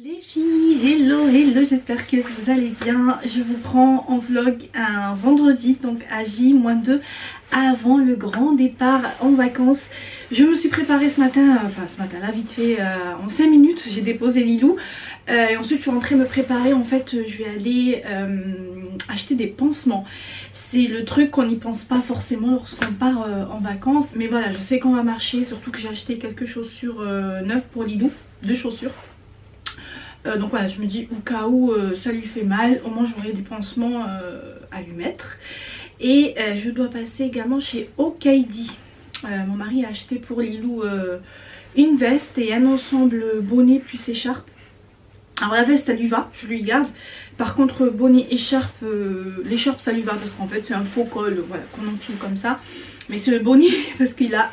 Les filles, hello, j'espère que vous allez bien. Je vous prends en vlog un vendredi, donc à J-2, avant le grand départ en vacances. Je me suis préparée ce matin, là vite fait, en 5 minutes, j'ai déposé Lilou. Et ensuite je suis rentrée me préparer, en fait je vais aller acheter des pansements. C'est le truc qu'on n'y pense pas forcément lorsqu'on part en vacances. Mais voilà, je sais qu'on va marcher, surtout que j'ai acheté quelques chaussures neuves pour Lilou, 2 chaussures. Donc voilà, je me dis au cas où ça lui fait mal, au moins j'aurai des pansements à lui mettre. Et je dois passer également chez Okaidi. Mon mari a acheté pour Lilou une veste et un ensemble bonnet plus écharpe. Alors la veste elle lui va, je lui garde. Par contre bonnet écharpe, l'écharpe ça lui va parce qu'en fait c'est un faux col, voilà, qu'on enfile comme ça. Mais c'est le bonnet parce qu'il a,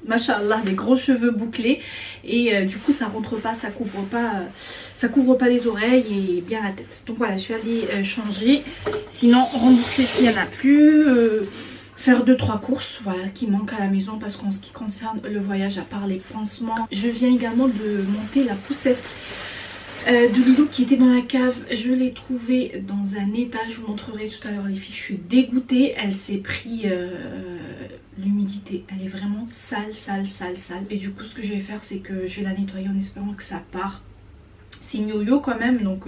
machallah, des gros cheveux bouclés et du coup ça rentre pas, ça couvre pas les oreilles et bien la tête. Donc voilà, je vais aller changer, sinon rembourser s'il n'y en a plus, faire 2-3 courses voilà, qui manquent à la maison, parce qu'en ce qui concerne le voyage, à part les pansements, je viens également de monter la poussette de Lilou qui était dans la cave. Je l'ai trouvée dans un état, je vous montrerai tout à l'heure les filles, je suis dégoûtée. Elle s'est pris l'humidité, elle est vraiment sale. Et du coup ce que je vais faire c'est que je vais la nettoyer en espérant que ça part. C'est une yo-yo quand même, donc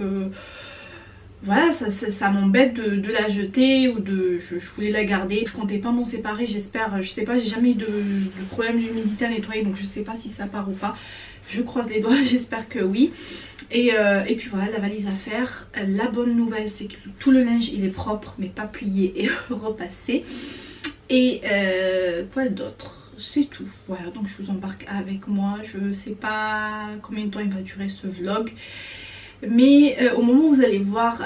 voilà, ça m'embête de la jeter ou je voulais la garder. Je comptais pas m'en séparer, j'espère, je sais pas, j'ai jamais eu de problème d'humidité à nettoyer, donc je sais pas si ça part ou pas. Je croise les doigts, j'espère que oui. Et puis voilà, la valise à faire. La bonne nouvelle c'est que tout le linge il est propre mais pas plié et repassé. Et quoi d'autre, c'est tout. Voilà, donc je vous embarque avec moi. Je sais pas combien de temps il va durer ce vlog, mais au moment où vous allez voir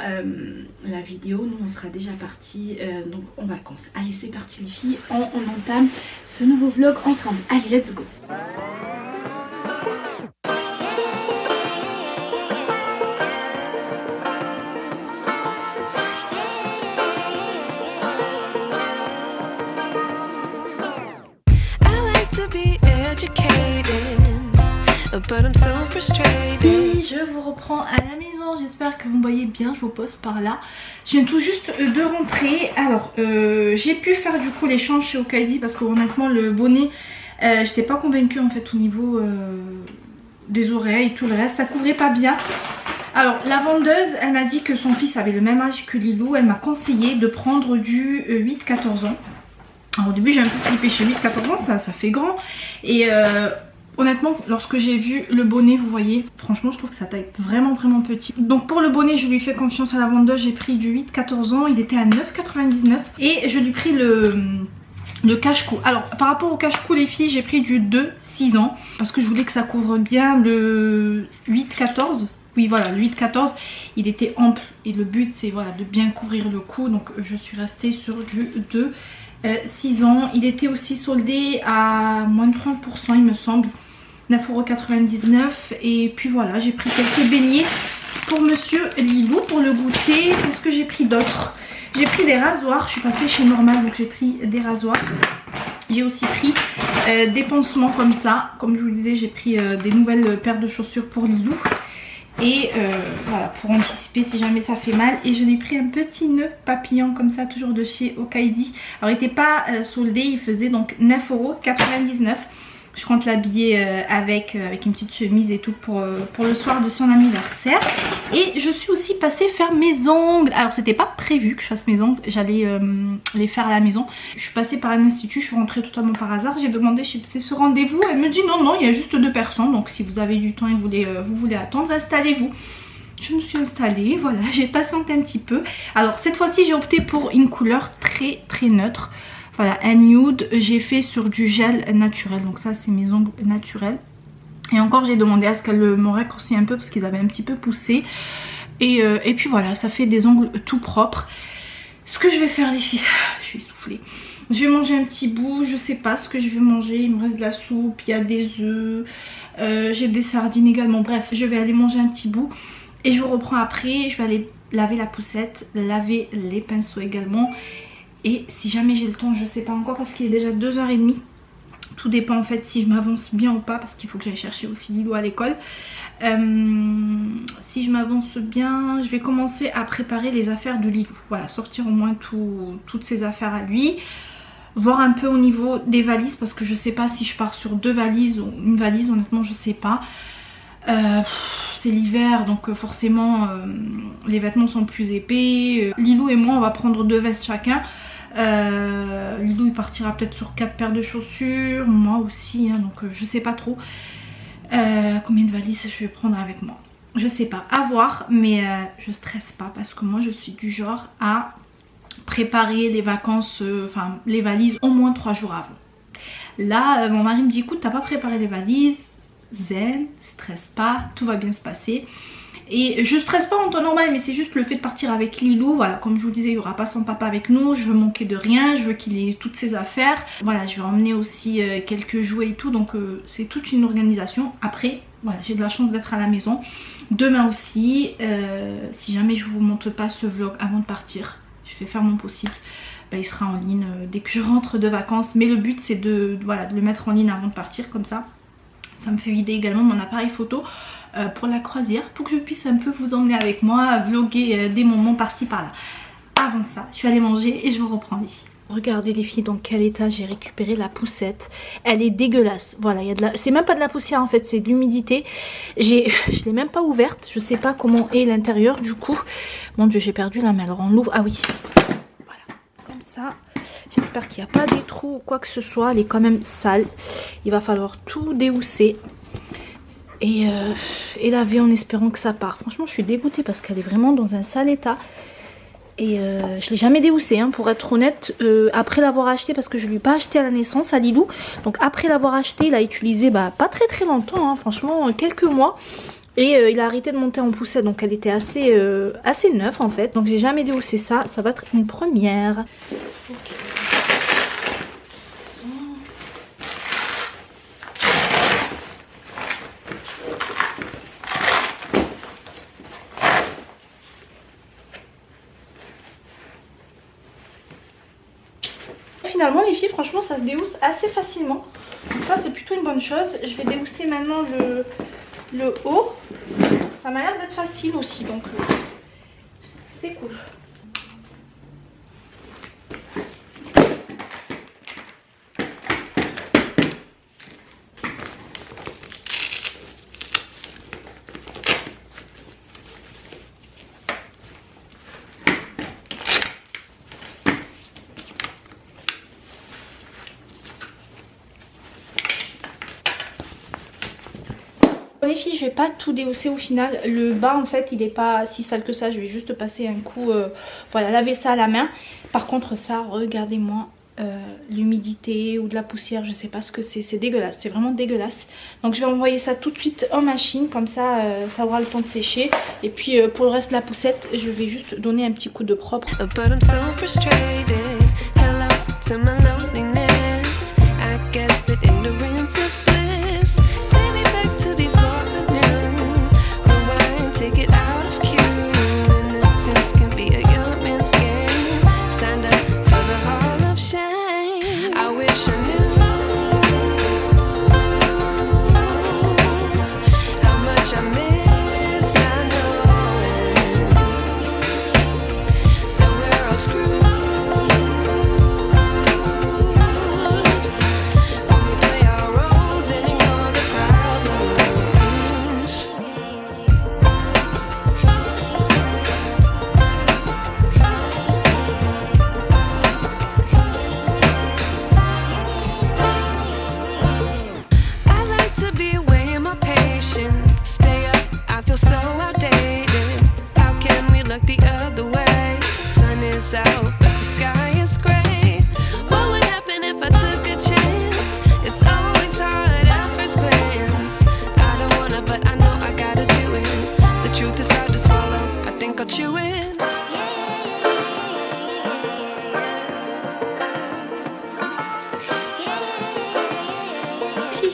la vidéo, nous on sera déjà partis donc en vacances. Allez, c'est parti les filles, on entame ce nouveau vlog ensemble. Allez, let's go. Et je vous reprends à la maison, j'espère que vous me voyez bien, je vous pose par là. Je viens tout juste de rentrer. Alors j'ai pu faire du coup l'échange chez Okaidi parce que honnêtement le bonnet j'étais pas convaincue en fait au niveau des oreilles, tout le reste ça couvrait pas bien. Alors la vendeuse elle m'a dit que son fils avait le même âge que Lilou, elle m'a conseillé de prendre du 8-14 ans. Alors au début j'ai un peu flippé, chez 8-14 ans ça fait grand et honnêtement, lorsque j'ai vu le bonnet, vous voyez, franchement je trouve que sa taille est vraiment petit. Donc pour le bonnet, je lui fais confiance à la vendeuse, j'ai pris du 8-14 ans, il était à 9,99 et je lui ai pris le cache-cou. Alors par rapport au cache-cou les filles, j'ai pris du 2-6 ans parce que je voulais que ça couvre bien le 8-14. Oui voilà, le 8-14 il était ample et le but c'est voilà, de bien couvrir le cou, donc je suis restée sur du 2-6 ans. Il était aussi soldé à moins de 30% il me semble, 9,99 €. Et puis voilà, j'ai pris quelques beignets pour monsieur Lilou pour le goûter. Qu'est-ce que j'ai pris d'autre? J'ai pris des rasoirs, je suis passée chez Normal donc j'ai pris des rasoirs. J'ai aussi pris des pansements comme ça. Comme je vous le disais, j'ai pris des nouvelles paires de chaussures pour Lilou. Et voilà, pour anticiper si jamais ça fait mal. Et je lui ai pris un petit nœud papillon comme ça, toujours de chez Okaidi. Alors il n'était pas soldé, il faisait donc 9,99 €. Je compte l'habiller avec une petite chemise et tout pour le soir de son anniversaire. Et je suis aussi passée faire mes ongles. Alors c'était pas prévu que je fasse mes ongles, j'allais les faire à la maison. Je suis passée par un institut, je suis rentrée totalement par hasard. J'ai demandé c'est ce rendez-vous, elle me dit non, il y a juste 2 personnes. Donc si vous avez du temps et vous voulez attendre, installez-vous. Je me suis installée, voilà, j'ai patienté un petit peu. Alors cette fois-ci j'ai opté pour une couleur très neutre. Voilà, un nude, j'ai fait sur du gel naturel, donc ça c'est mes ongles naturels. Et encore j'ai demandé à ce qu'elle me raccourcisse un peu parce qu'ils avaient un petit peu poussé. Et puis voilà, ça fait des ongles tout propres. Ce que je vais faire les filles, je suis essoufflée. Je vais manger un petit bout, je sais pas ce que je vais manger, il me reste de la soupe, il y a des œufs, j'ai des sardines également. Bref, je vais aller manger un petit bout et je vous reprends après. Je vais aller laver la poussette, laver les pinceaux également. Et si jamais j'ai le temps, je sais pas encore parce qu'il est déjà 2h30. Tout dépend en fait si je m'avance bien ou pas parce qu'il faut que j'aille chercher aussi Lilou à l'école. si je m'avance bien, je vais commencer à préparer les affaires de Lilou. Voilà, sortir au moins toutes ses affaires à lui. Voir un peu au niveau des valises parce que je sais pas si je pars sur 2 valises ou une valise, honnêtement je sais pas. C'est l'hiver donc forcément les vêtements sont plus épais. Lilou et moi on va prendre 2 vestes chacun. Lilou il partira peut-être sur 4 paires de chaussures, moi aussi hein, donc je sais pas trop combien de valises je vais prendre avec moi. Je sais pas, à voir, mais je stresse pas parce que moi je suis du genre à préparer les vacances, enfin les valises au moins 3 jours avant. Là mon mari me dit écoute t'as pas préparé les valises, zen, stresse pas, tout va bien se passer. Et je stresse pas en temps normal mais c'est juste le fait de partir avec Lilou, voilà comme je vous disais il n'y aura pas son papa avec nous, je veux manquer de rien, je veux qu'il ait toutes ses affaires. Voilà je vais emmener aussi quelques jouets et tout donc c'est toute une organisation. Après voilà j'ai de la chance d'être à la maison. Demain aussi si jamais je vous montre pas ce vlog avant de partir, je vais faire mon possible, il sera en ligne dès que je rentre de vacances. Mais le but c'est de le mettre en ligne avant de partir, comme ça me fait vider également mon appareil photo pour la croisière, pour que je puisse un peu vous emmener avec moi, vlogger des moments par-ci par-là. Avant ça, je vais aller manger et je vous reprends les filles. Regardez les filles dans quel état j'ai récupéré la poussette. Elle est dégueulasse. Voilà, c'est même pas de la poussière en fait, c'est de l'humidité. Je l'ai même pas ouverte. Je sais pas comment est l'intérieur du coup. Mon dieu, j'ai perdu la main. Alors on l'ouvre. Ah oui. Voilà, comme ça. J'espère qu'il n'y a pas des trous ou quoi que ce soit. Elle est quand même sale. Il va falloir tout déhousser. Et laver en espérant que ça part. Franchement, je suis dégoûtée parce qu'elle est vraiment dans un sale état. Et je l'ai jamais déhoussé hein, pour être honnête, après l'avoir acheté, parce que je ne lui ai pas acheté à la naissance à Lilou. Donc après l'avoir acheté, il a utilisé pas très longtemps, hein, franchement quelques mois. Et il a arrêté de monter en poussette, donc elle était assez neuve en fait. Donc j'ai jamais déhoussé ça, ça va être une première. Okay. Finalement les filles, franchement ça se déhousse assez facilement, donc ça c'est plutôt une bonne chose. Je vais déhousser maintenant le haut, ça m'a l'air d'être facile aussi donc c'est cool. Les filles, je vais pas tout déhausser au final. Le bas en fait il est pas si sale que ça. Je vais juste passer un coup, voilà, laver ça à la main. Par contre ça, regardez-moi l'humidité ou de la poussière, je sais pas ce que c'est dégueulasse, c'est vraiment dégueulasse. Donc je vais envoyer ça tout de suite en machine, comme ça ça aura le temps de sécher. Et puis pour le reste de la poussette, je vais juste donner un petit coup de propre.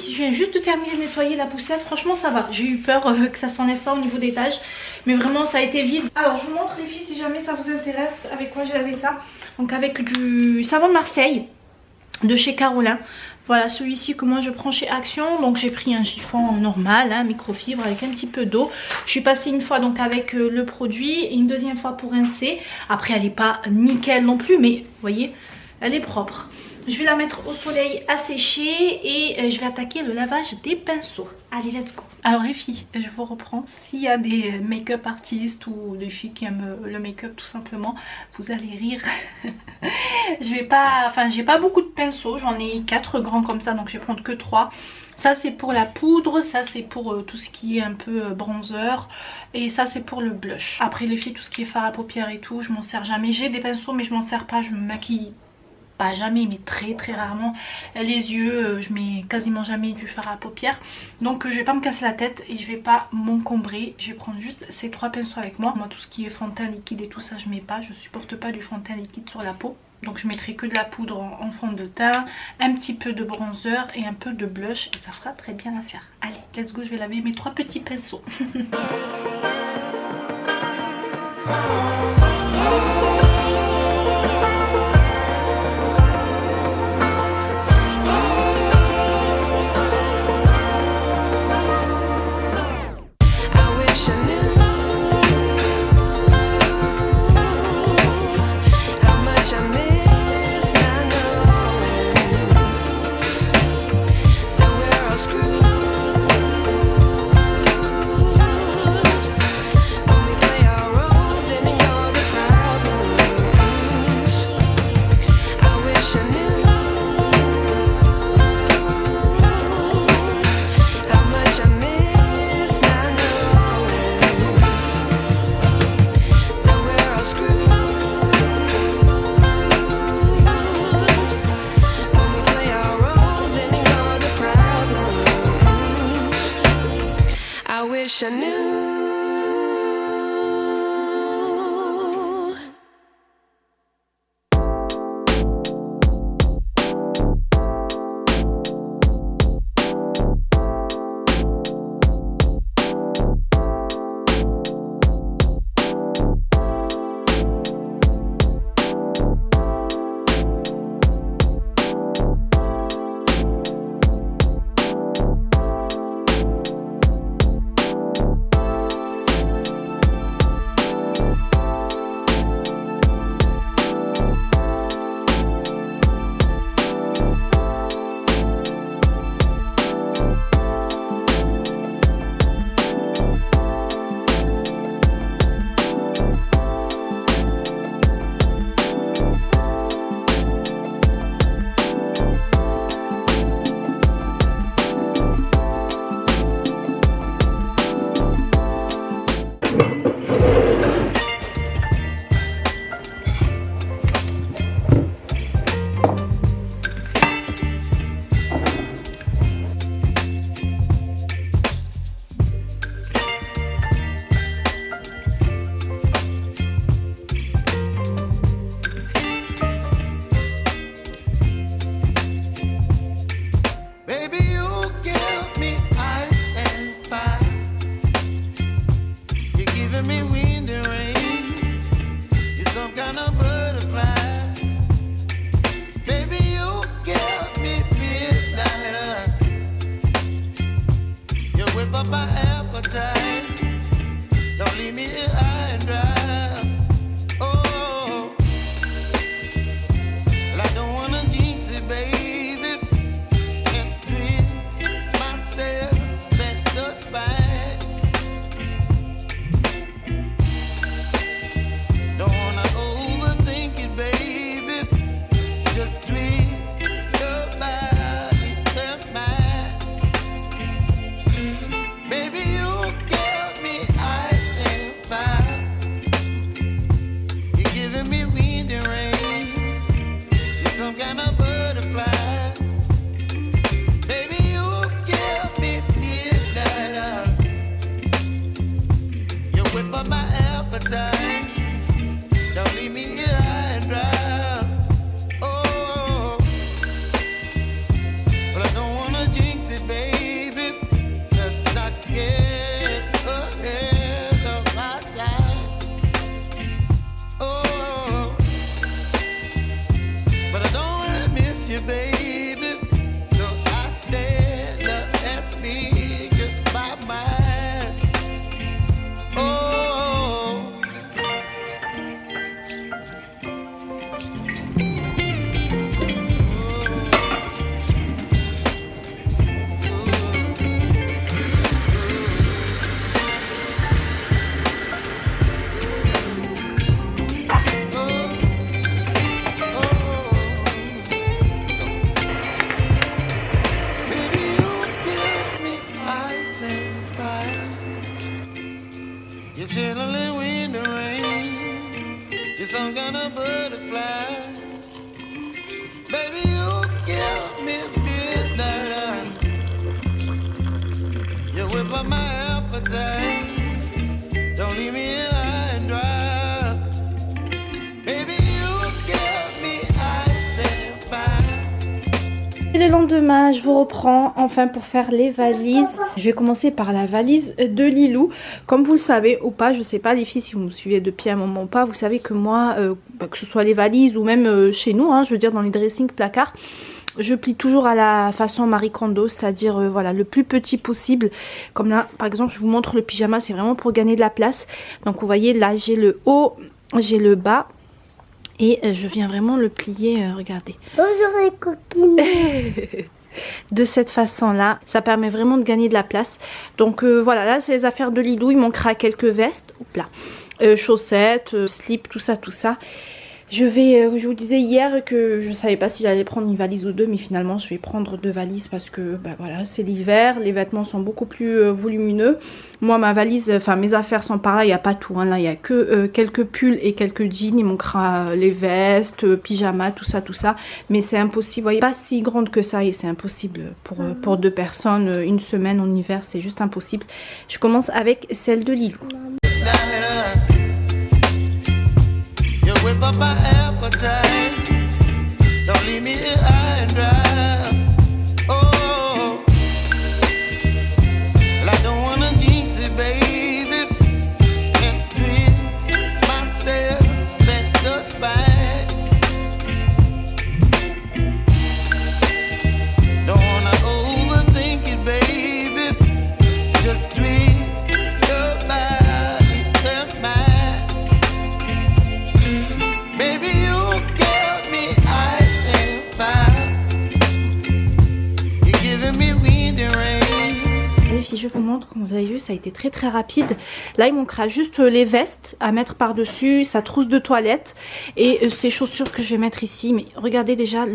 Je viens juste de terminer de nettoyer la poussière, franchement ça va. J'ai eu peur que ça s'enlève pas au niveau des tâches, mais vraiment ça a été vide. Alors je vous montre les filles si jamais ça vous intéresse avec quoi j'ai lavé ça. Donc avec du savon de Marseille de chez Carolin. Voilà celui-ci que moi je prends chez Action. Donc j'ai pris un chiffon normal, hein, microfibre avec un petit peu d'eau. Je suis passée une fois donc avec le produit et une deuxième fois pour rincer. Après elle n'est pas nickel non plus, mais vous voyez elle est propre. Je vais la mettre au soleil à sécher et je vais attaquer le lavage des pinceaux. Allez, let's go. Alors les filles, je vous reprends. S'il y a des make-up artistes ou des filles qui aiment le make-up tout simplement, vous allez rire. J'ai pas beaucoup de pinceaux, j'en ai 4 grands comme ça, donc je vais prendre que 3. Ça c'est pour la poudre, ça c'est pour tout ce qui est un peu bronzer et ça c'est pour le blush. Après les filles, tout ce qui est fard à paupières et tout, je m'en sers jamais. J'ai des pinceaux mais je m'en sers pas, je me maquille pas jamais mais très rarement les yeux, je mets quasiment jamais du fard à paupières, donc je vais pas me casser la tête et je vais pas m'encombrer. Je vais prendre juste ces 3 pinceaux avec moi. Moi tout ce qui est fond de teint liquide et tout ça je mets pas, je supporte pas du fond de teint liquide sur la peau. Donc je mettrai que de la poudre en fond de teint, un petit peu de bronzer et un peu de blush et ça fera très bien l'affaire. Allez, let's go, je vais laver mes 3 petits pinceaux. I knew. You're chilling in the rain. You're some kind of butterfly. Baby, you give me midnight. You whip up my appetite. Don't leave me here high and dry. Baby, you give me ice and fire. Et le lendemain, je vous reprends enfin pour faire les valises. Je vais commencer par la valise de Lilou. Comme vous le savez ou pas, je sais pas les filles si vous me suivez depuis un moment ou pas, vous savez que moi, que ce soit les valises ou même chez nous, hein, je veux dire dans les dressings placards, je plie toujours à la façon Marie Kondo, c'est-à-dire voilà, le plus petit possible. Comme là, par exemple, je vous montre le pyjama, c'est vraiment pour gagner de la place. Donc vous voyez, là j'ai le haut, j'ai le bas. Et je viens vraiment le plier, regardez. Bonjour les coquines. De cette façon-là, ça permet vraiment de gagner de la place. Donc voilà, là c'est les affaires de Lilou. Il manquera quelques vestes, hop là, chaussettes, slips, tout ça, tout ça. Je vous disais hier que je savais pas si j'allais prendre une valise ou deux, mais finalement je vais prendre 2 valises parce que bah, voilà, c'est l'hiver, les vêtements sont beaucoup plus volumineux. Moi ma valise, enfin mes affaires sont par là, il n'y a pas tout, hein, là il n'y a que quelques pulls et quelques jeans, il manquera les vestes, pyjamas, tout ça, mais c'est impossible, vous voyez, pas si grande que ça et c'est impossible pour 2 personnes, une semaine en hiver, c'est juste impossible. Je commence avec celle de Lilou. Whip up my appetite. Don't leave me here high and dry. Oh, well, I don't wanna jinx it, baby, and twist myself at the spine. Don't wanna overthink it, baby. It's just twist your body and mine. Je vous montre, comme vous avez vu, ça a été très très rapide. Là il manquera juste les vestes à mettre par dessus, sa trousse de toilette et ces chaussures que je vais mettre ici. Mais regardez déjà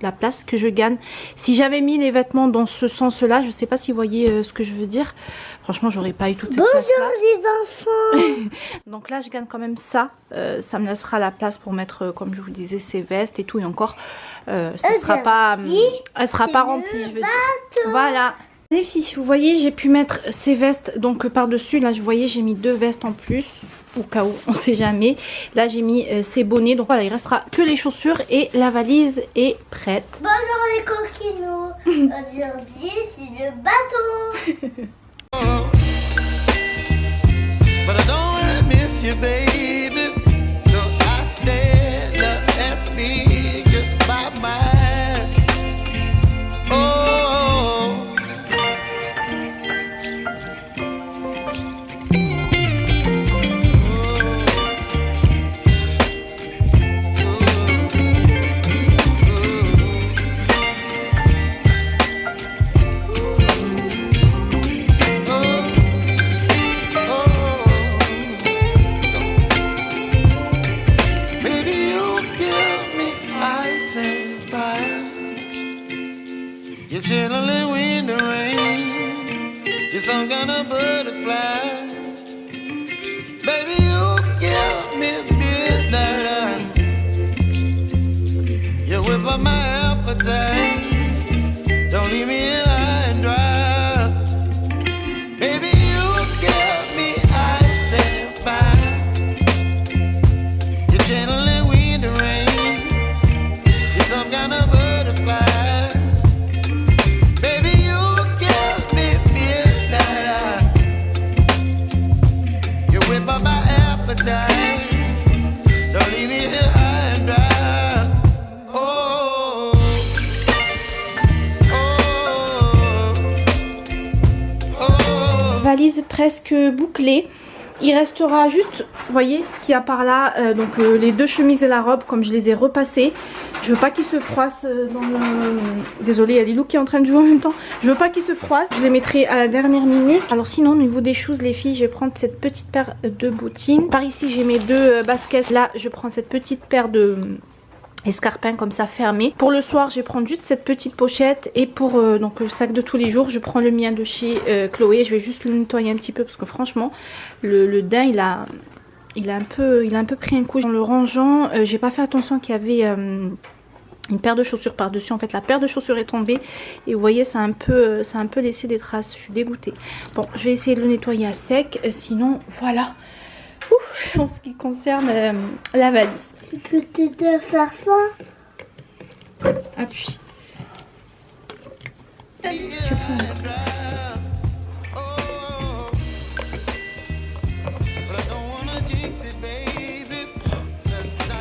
la place que je gagne. Si j'avais mis les vêtements dans ce sens là, je sais pas si vous voyez ce que je veux dire. Franchement j'aurais pas eu toute cette place là. Bonjour les enfants. Donc là je gagne quand même ça. Ça me laissera la place pour mettre, comme je vous disais, ces vestes et tout. Et encore ça sera pas, elle sera pas remplie, je veux dire. Voilà. Les filles, vous voyez, j'ai pu mettre ces vestes donc par-dessus. Là, vous voyez, j'ai mis 2 vestes en plus, au cas où, on sait jamais. Là, j'ai mis ces bonnets. Donc voilà, il restera que les chaussures et la valise est prête. Bonjour les coquinous. Aujourd'hui, c'est le bateau. But I don't wanna miss you, baby. So I stand up and speak my mind. Oh. You're chilling in the rain. You're some kind of butterfly. Baby, you give me midnight. You whip up my appetite. Don't leave me here high and dry. Baby, you give me ice and fire. You're chilling in the rain. You're some kind of butterfly. Valise presque bouclée. Il restera juste, vous voyez, ce qu'il y a par là, donc les 2 chemises et la robe, comme je les ai repassées. Je veux pas qu'ils se froissent dans le... Désolée, il y a Lilou qui est en train de jouer en même temps. Je veux pas qu'ils se froissent, je les mettrai à la dernière minute. Alors sinon, au niveau des choses, les filles, je vais prendre cette petite paire de bottines. Par ici, j'ai mes 2 baskets. Là, je prends cette petite paire de escarpin comme ça fermé. Pour le soir, je vais prendre juste cette petite pochette. Et pour donc le sac de tous les jours, je prends le mien de chez Chloé. Je vais juste le nettoyer un petit peu parce que franchement, le daim, il a un peu pris un coup. En le rangeant, j'ai pas fait attention qu'il y avait une paire de chaussures par-dessus. En fait, la paire de chaussures est tombée. Et vous voyez, ça a un peu laissé des traces. Je suis dégoûtée. Bon, je vais essayer de le nettoyer à sec. Sinon, voilà. Ouf, en ce qui concerne la valise. Tu peux te faire ça. Appuie. Tu peux.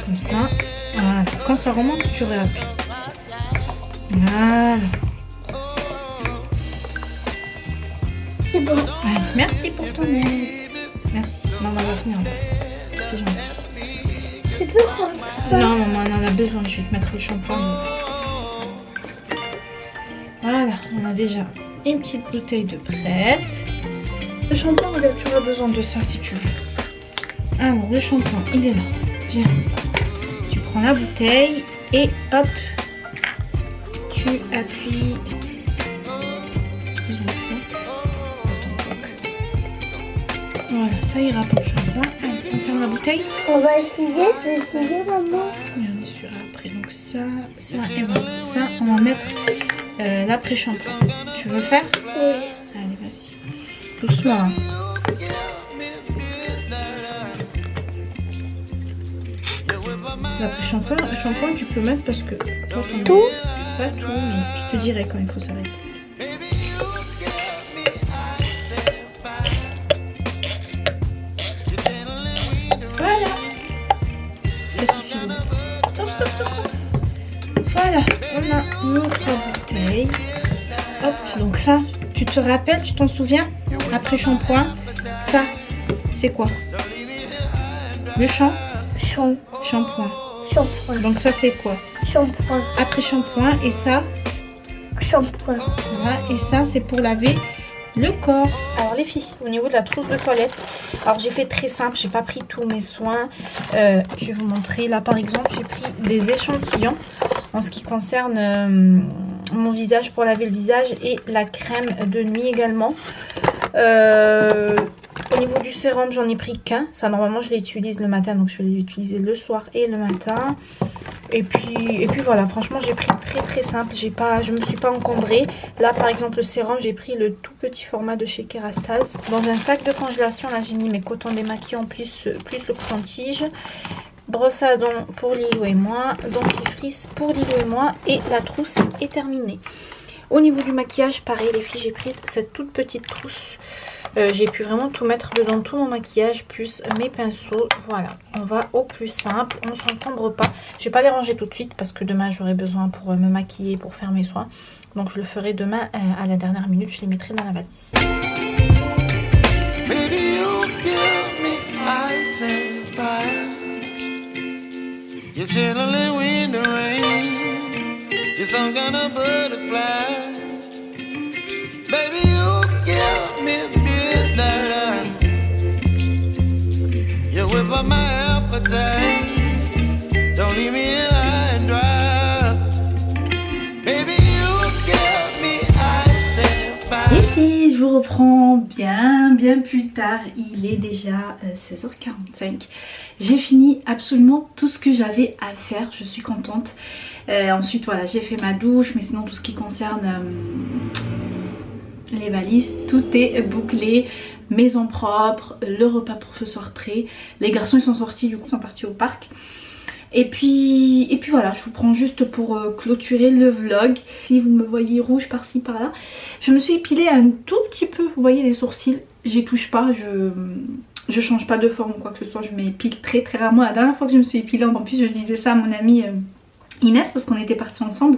Comme ça. Voilà. Quand ça remonte, tu réappuies. Voilà. C'est bon. Allez, merci pour ton aide. Merci. Maman va venir en fait. C'est gentil. C'est plus comme ça. Non, maman, on en a besoin. Je vais te mettre le shampoing. Voilà, on a déjà une petite bouteille de prête. Le shampoing, tu auras besoin de ça si tu veux. Alors, le shampoing, il est là. Viens. Tu prends la bouteille et hop, tu appuies. Avec ça. Voilà, ça ira pour le shampoing. Allez, on ferme la bouteille. On va essayer, maman. Et on est sur après. Donc ça et voilà. Ça, on va mettre l'après-shampoing. Tu veux faire? Oui. Allez, vas-y. Doucement. Hein. L'après-shampoing, le shampoing, tu peux mettre parce que toi, Tout? Pas tout, mais je te dirai quand il faut s'arrêter. Voilà. Ça suffit. Stop, stop, stop. Voilà, on a notre bouteille. Hop, donc ça, tu te rappelles, tu t'en souviens? Après shampoing, ça, c'est quoi? Le shampoing. Shampoing. Donc ça, c'est quoi? Shampoing. Après shampoing, et ça? Shampoing. Voilà, et ça, c'est pour laver le corps. Alors les filles, au niveau de la trousse de toilette, alors j'ai fait très simple, j'ai pas pris tous mes soins. Je vais vous montrer. Là, par exemple, j'ai pris des échantillons en ce qui concerne mon visage pour laver le visage et la crème de nuit également. Au niveau du sérum, j'en ai pris qu'un. Ça, normalement, je l'utilise le matin, donc je vais l'utiliser le soir et le matin. Et puis voilà, franchement, j'ai pris très simple. Je me suis pas encombrée. Là, par exemple, le sérum, j'ai pris le tout petit format de chez Kerastase. Dans un sac de congélation, là, j'ai mis mes cotons démaquillants plus le coton-tige. Brosse à dents pour Lilou et moi. Dentifrice pour Lilou et moi. Et la trousse est terminée. Au niveau du maquillage, pareil, les filles, j'ai pris cette toute petite trousse. J'ai pu vraiment tout mettre dedans, tout mon maquillage, plus mes pinceaux. Voilà, on va au plus simple, on ne s'encombre pas. Je vais pas les ranger tout de suite parce que demain, j'aurai besoin pour me maquiller, pour faire mes soins. Donc, je le ferai demain à la dernière minute, je les mettrai dans la valise. Baby, you give me ice and fire. You're chilling in the rain. You're some kind of butterfly. Baby, you give me midnight. You whip up my appetite. Don't leave me here high and dry. Baby, you give me ice and fire. Les filles, je vous reprends bien plus tard. Il est déjà 16h45. J'ai fini absolument tout ce que j'avais à faire. Je suis contente. Ensuite, voilà, j'ai fait ma douche. Mais sinon, tout ce qui concerne les valises, tout est bouclé. Maison propre, le repas pour ce soir prêt. Les garçons, ils sont sortis, du coup, ils sont partis au parc. Et puis voilà, je vous prends juste pour clôturer le vlog. Si vous me voyez rouge par-ci par-là, je me suis épilée un tout petit peu. Vous voyez les sourcils, j'y touche pas, je change pas de forme ou quoi que ce soit. Je m'épile très rarement. La dernière fois que je me suis épilée, en plus je disais ça à mon amie Inès parce qu'on était partis ensemble.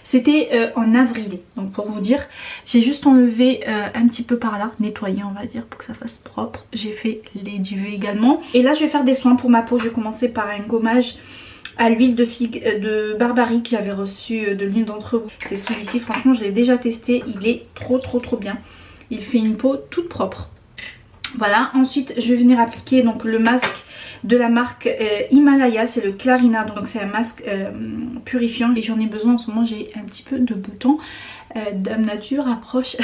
C'était en avril, donc pour vous dire, j'ai juste enlevé un petit peu par là, nettoyé on va dire pour que ça fasse propre. J'ai fait les duvets également. Et là je vais faire des soins pour ma peau. Je vais commencer par un gommage à l'huile de figue de Barbarie que j'avais reçu de l'une d'entre vous. C'est celui-ci, franchement je l'ai déjà testé, il est trop bien. Il fait une peau toute propre. Voilà, ensuite je vais venir appliquer donc le masque de la marque Himalaya, c'est le Clarina, donc c'est un masque purifiant et j'en ai besoin en ce moment, j'ai un petit peu de boutons. Dame Nature approche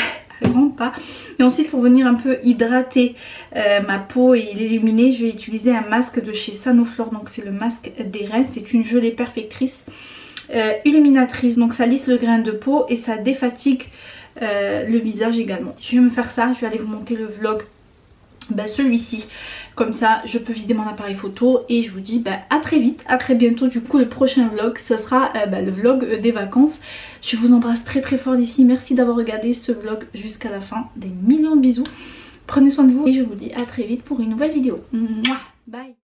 vraiment pas. Et ensuite pour venir un peu hydrater ma peau et l'illuminer, je vais utiliser un masque de chez Sanoflore, donc c'est le masque des reins, c'est une gelée perfectrice illuminatrice, donc ça lisse le grain de peau et ça défatigue le visage également. Je vais me faire ça, je vais aller vous monter le vlog, celui-ci, comme ça je peux vider mon appareil photo et je vous dis à très vite, à très bientôt. Du coup le prochain vlog ce sera le vlog des vacances. Je vous embrasse très très fort les filles, merci d'avoir regardé ce vlog jusqu'à la fin, des millions de bisous, prenez soin de vous et je vous dis à très vite pour une nouvelle vidéo. Mouah, bye.